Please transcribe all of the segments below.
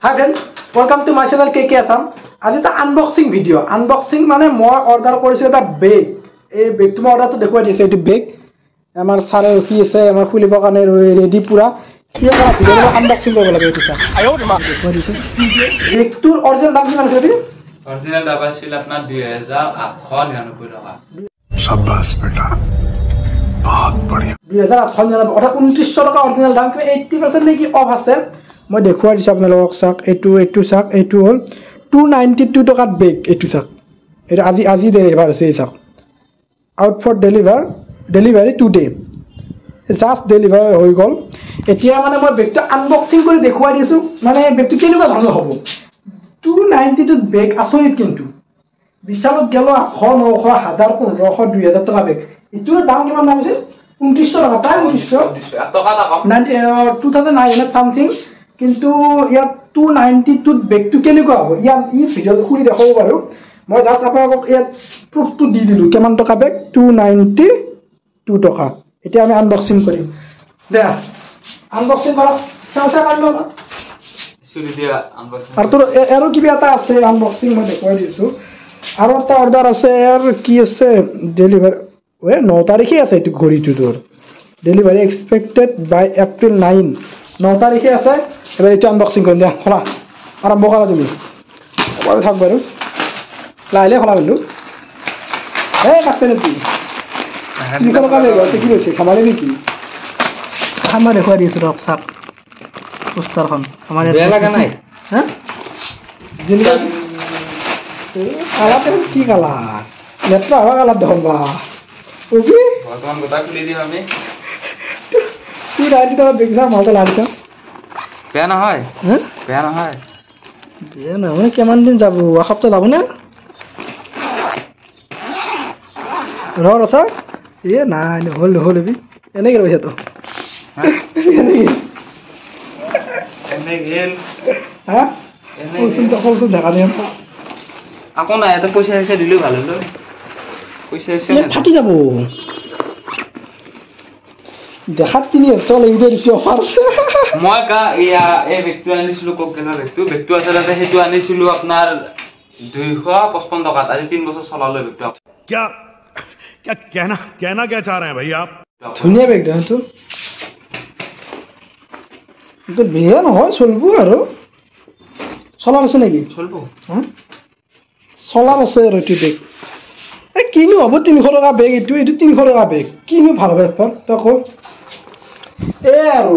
Hi friends, welcome to my channel KK Assam. আজি এটা unboxing video. Unboxing মানে মই অর্ডার কৰিছো এটা বেগ। এই বেগটো মই অৰ্ডাৰটো দেখুৱাই দিছে। এইটো বেগ আমাৰ সাৰে ৰখি আছে, আমাৰ খুলিবৰ কাৰণে ৰেডি পুৰা। কি কৰা ভিডিওটো আনবক্সিং কৰিব লাগে এইটো। আয়ো মা দেখুৱাই দিছে। বেগটোৰ অৰিজিনাল দাম কিমান আছে এইটো? অরিজিনাল দাম আছিল আপনার 2899 টাকা। शाबाश बेटा बहुत बढ़िया 2899 অর্থাৎ 2900 টাকা অরিজিনাল দাম। 80% নেকি অফ আছে। মই দেখুৱাই দিছো আপোনালোকক চাওক। এইটো চাওক, এইটো হল 292 টাকাত বেগ। এইটো চাওক, এটা আজি ডেলিভাৰ আছে। এই চাওক, out for delivery today, just deliver হৈ গ'ল। এতিয়া মানে মই বেগটো আনবক্সিং কৰি দেখুৱাই দিছো, মানে বেগটো কেনেকুৱা ধৰণৰ হ'ব। 292 বেগ আচৰিত। কিন্তু বিশালত গেল 800 900 1000 1500 2000 টকা বেগ। এইটোৰ দাম কিমান দাম আছিল? 2900 টাকা, প্ৰায় 2900 টকা না কম 2900 সামথিং। কিন্তু ইয়াত 292 বেগটো কেনেকুৱা হ'ব ইয়াত ই ভিডিঅ খুলি দেখাব পাৰো। মই জাষ্ট আপোনালোকক ইয়াত প্ৰুফটো দি দিলো কিমান টকা বেগ। 292 টকা। এতিয়া আমি আনবক্সিং কৰিম। দে আনবক্সিং কৰা চাওচা কাটো চুৰি দিয়া আনবক্সিং। আৰু কিবা এটা আছে আনবক্সিং মই দেখুৱাই দিছো। আৰু এটা অৰ্ডাৰ আছে। ইয়াৰ কি আছে? ডেলিভাৰী 9 তাৰিখে আছে। এইটো ঘড়ীটো তোৰ ডেলিভাৰী এক্সপেক্টেড বাই এপ্ৰিল 9 9 তাৰিখে আছে। এবাৰ এইটো আনবক্সিং কৰিম। দিয়া খোলা, আৰম্ভ কৰা তুমি। বাৰু থাক বাৰু, লাহে খোলা কিন্তু। এই কাটে নেকি? 300 টকা বেগ কি লৈছে? খামাৰে নেকি? মই দেখুৱাই দিছো ৰক চাক পোষ্টাৰখন। আমাৰ বেয়া লাগা নাই? হা জিন্দা কালাৰ কি কালাৰ? লেতেৰা হোৱা কালাৰ দেখোন। বা বৰ্তমান গোটা খুলি দিম আমি। 290 টকা বেগ। মালটো লাগিছে। বেয়া নহয়, হা বেয়া নহয়। বেয়া নহয় কিমান দিন যাব? এসপ্তাহ যাব না? ৰছা এ নাই নহ'ল নহ'লবি এনেকে ৰৈছে তো। এনে গেল হা কলচোন দেখা নাই। আকৌ নাই, এটা পইচা হিচাপ দিলেও ভাল হলো। পইচা হিচাপ ফাটি যাব। দেখাত 3000 লাগি দিছে অফাৰ। মই এই বেগটো আনিছিলো কোকেনৰ বেগটো আছে তাতে। সেইটো আনিছিলো আপোনাৰ 255 টকাত। আজি 3 বছৰ চলালো বেগটো। क्या क्या कहना क्या चाह रहे हैं भाई आप ধুনীয়া বেগ দেখোনটো। এইটো বেয়া নহয়, চলিব আৰু। চলাৰ আছে নেকি? চলব হা চলাৰ আছে আৰু এইটো বেগ। এই কিনো হ'ব 300 টকা বেগ। এইটো 300 টকা বেগ কিনো ভাল হ'ব তই ক। এই আৰু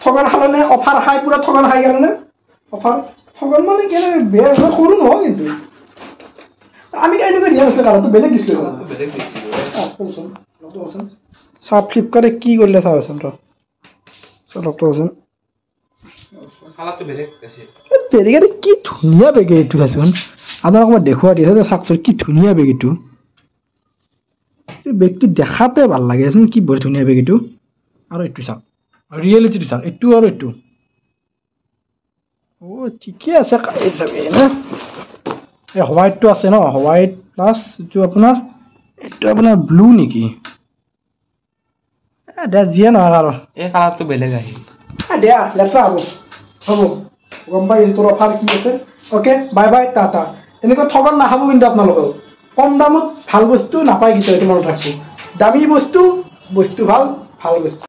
ঠগন খালে অফাৰ খাই পুৰা ঠগন খাই গ'ল নে? অফাৰ ঠগন মানে কেনে বেয়া সৰু নহয়। কিন্তু আমি এনেকুৱা দিয়া নাছিলে, কালাৰটো বেলেগ দিছিলোঁ। বেলেগ দিছিলো। চাওঁ ফ্লিপকাৰ্টে কি কৰিলে চাওঁচোন ৰ। চাওঁচোন কালাৰটো বেলেগ আছে। তেৰিকাতে কি ধুনীয়া বেগ এইটো চাচোন। আপোনাক মই দেখুৱাই দিছোঁ চাওকচোন কি ধুনীয়া বেগ এইটো। বেগটো দেখাতে ভাল লাগেচোন, কি বৰ ধুনীয়া বেগ এইটো। আৰু এইটো চাওক, ৰিয়েলিটিটো চাওক, এইটো আৰু এইটো। ঠিকে আছে। এই হোৱাইটটো আছে ন, হোৱাইট প্লাছ এইটো আপোনাৰ ব্লু নেকি? দে যিয়ে নহয় আৰু এই কালাৰটো বেলেগ আহিল। দিয়া লেতেৰা হ'ব গম পাই। তোৰ অফাৰ কি আছে? Okay bye bye Tata. এনেকৈ ঠগন নাখাব কিন্তু আপোনালোকেও। কম দামত ভাল বস্তু নাপায় কিন্তু এইটো মনত ৰাখব। দামী বস্তু ভাল বস্তু।